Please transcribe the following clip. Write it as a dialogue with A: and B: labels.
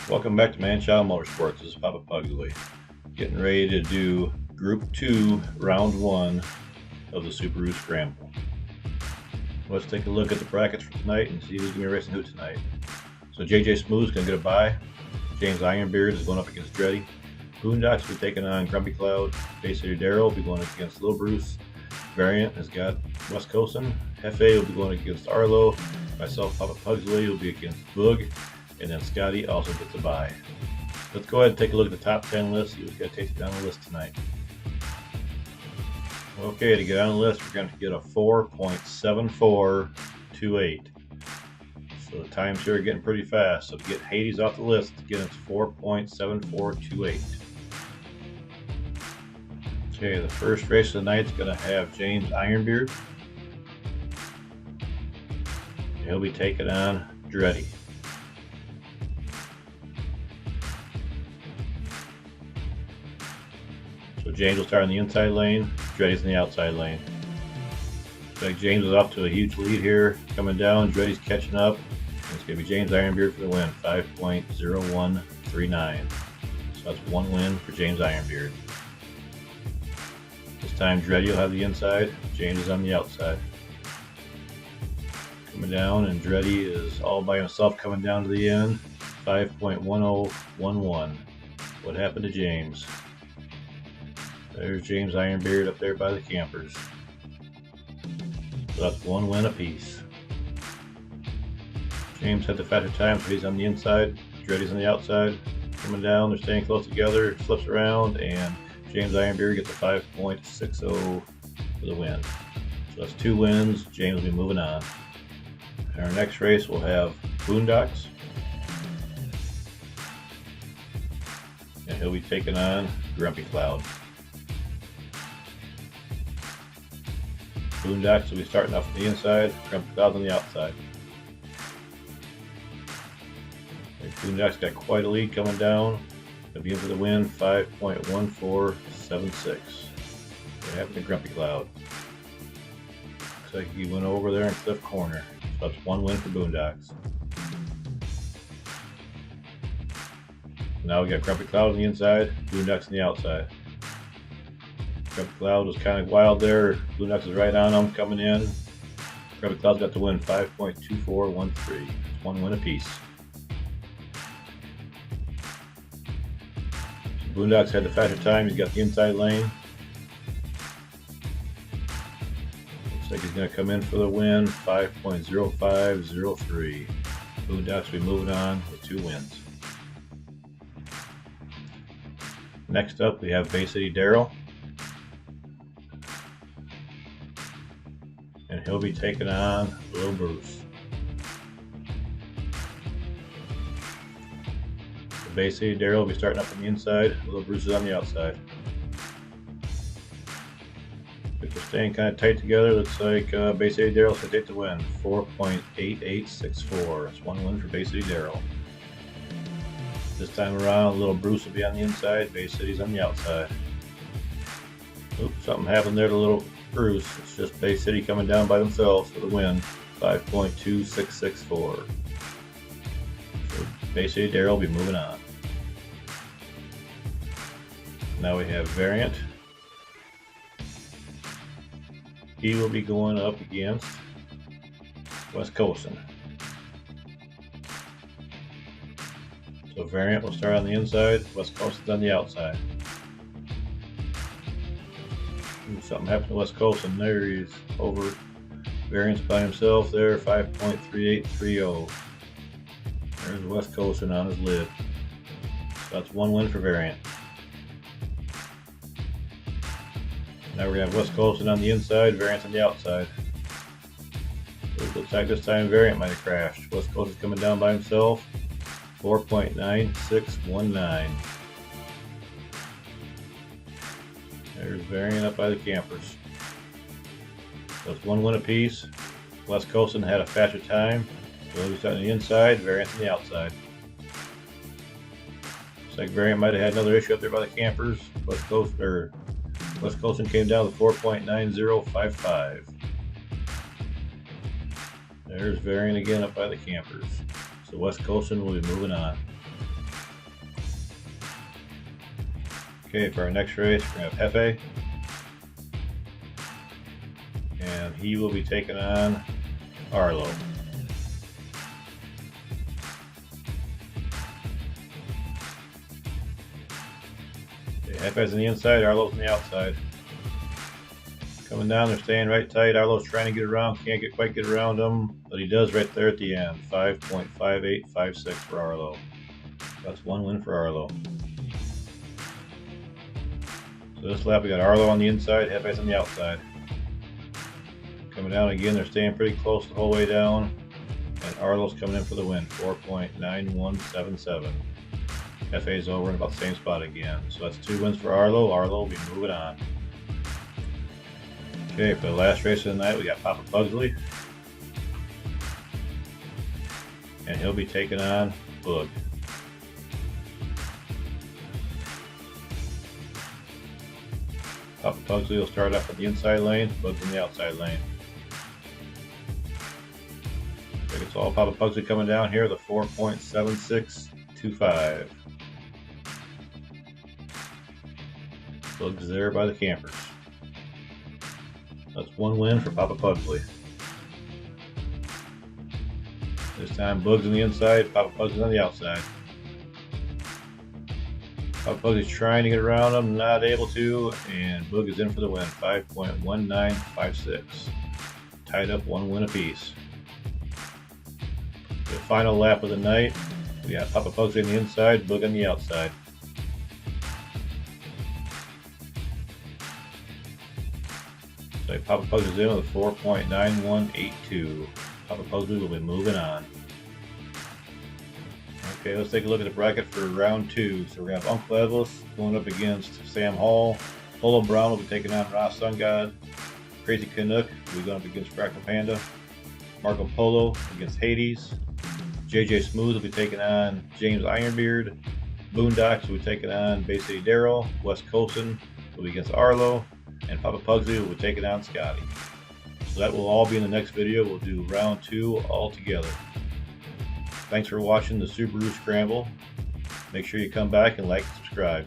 A: Welcome back to Man-Child Motorsports. This is Papa Pugsley, getting ready to do Group 2, Round 1 of the Subaru Scramble. Let's take a look at the brackets for tonight and see who's going to be racing who tonight. So JJ Smooth's going to get a bye. James Ironbeard is going up against Dreddy. Boondocks will be taking on Grumpy Cloud. Bay City Darrell will be going up against Lil Bruce. Variant has got West Coastin. Hefe will be going against Arlo. Myself, Papa Pugsley, will be against Boog. And then Scotty also gets a bye. Let's go ahead and take a look at the top 10 list. See who's got to take it down the list tonight. Okay, to get on the list, we're going to get a 4.7428. So the times here are getting pretty fast. So to get Hades off the list, again, it's 4.7428. Okay, the first race of the night is going to have James Ironbeard. He'll be taking on Dreddy. So James will start on the inside lane, Dreddy's in the outside lane. Looks like James is off to a huge lead here. Coming down, Dreddy's catching up. It's going to be James Ironbeard for the win, 5.0139. So that's one win for James Ironbeard. This time Dreddy will have the inside, James is on the outside. Coming down, and Dreddy is all by himself coming down to the end, 5.1011. What happened to James? There's James Ironbeard up there by the campers. So that's one win apiece. James had the faster time, so he's on the inside. Dreddy's on the outside. Coming down, they're staying close together. Flips around, and James Ironbeard gets a 5.60 for the win. So that's two wins. James will be moving on. In our next race, we'll have Boondocks. And he'll be taking on Grumpy Cloud. Boondocks will be starting off on the inside, Grumpy Cloud on the outside. Boondocks got quite a lead coming down. They'll be in for the win, 5.1476. What happened to Grumpy Cloud? Looks like he went over there in Cliff Corner. So that's one win for Boondocks. Now we got Grumpy Cloud on the inside, Boondocks on the outside. Grumpy Cloud was kind of wild there. Boondocks is right on him coming in. Grumpy Cloud's got the win, 5.2413. It's one win apiece. So Boondocks had the faster time. He's got the inside lane. Looks like he's going to come in for the win, 5.0503. Boondocks will be moving on with two wins. Next up, we have Bay City Darrell. And he'll be taking on Lil Bruce. The Bay City Darrell will be starting up on the inside, Lil Bruce is on the outside. If they're staying kind of tight together, looks like Bay City Darrell's going to take the win, 4.8864. It's one win for Bay City Darrell. This time around, Lil Bruce will be on the inside, Bay City's on the outside. Oops, something happened there to Lil Bruce. It's just Bay City coming down by themselves for the win, 5.2664. So Bay City Darrell will be moving on. Now we have Variant. He will be going up against West Coastin. So Variant will start on the inside, West Coastin's on the outside. Something happened to West Coastin there. He's over. Variance by himself there, 5.3830. There's West Coastin on his lid. So that's one win for Variant. Now we have West Coastin on the inside, Variance on the outside. So it looks like this time Variant might have crashed. West Coastin's coming down by himself, 4.9619. There's Variant up by the campers. So it's one win apiece. West Coastin had a faster time. So he'll be starting on the inside, Variant on the outside. Looks like Variant might have had another issue up there by the campers. West Coastin came down to 4.9055. There's Variant again up by the campers. So West Coastin will be moving on. Okay, for our next race, we're going to have Hefe. And he will be taking on Arlo. Okay, Hefe's on the inside, Arlo's on the outside. Coming down, they're staying right tight. Arlo's trying to get around, can't quite get around him, but he does right there at the end. 5.5856 for Arlo. That's one win for Arlo. So this lap we got Arlo on the inside, Hefe's on the outside. Coming down again, they're staying pretty close the whole way down, and Arlo's coming in for the win, 4.9177. Hefe's over in about the same spot again. So that's 2 wins for Arlo. Arlo will be moving on. Okay, for the last race of the night, we got Papa Pugsley. And he'll be taking on Boog. Papa Pugsley will start off at the inside lane, Boog's in the outside lane. I think it's all Papa Pugsley coming down here, the 4.7625. Boog's there by the campers. That's 1 win for Papa Pugsley. This time Boog's on the inside, Papa Pugsley's on the outside. Papa Pugsley's trying to get around him, not able to, and Boog is in for the win, 5.1956. Tied up 1 win apiece. The final lap of the night, we got Papa Pugsley on the inside, Boog on the outside. So Papa Pugsley's in with a 4.9182. Papa Pugsley will be moving on. Okay, let's take a look at the bracket for round 2. So we're going to have Uncle Evelys going up against Sam Hall. Polo Brown will be taking on Ross Sungod. Crazy Canuck will be going up against Fractal Panda. Marco Polo against Hades. JJ Smooth will be taking on James Ironbeard. Boondocks will be taking on Bay City Darrell. Wes Colson will be against Arlo. And Papa Pugsley will be taking on Scotty. So that will all be in the next video. We'll do round 2 all together. Thanks for watching the Subaru Scramble. Make sure you come back and like and subscribe.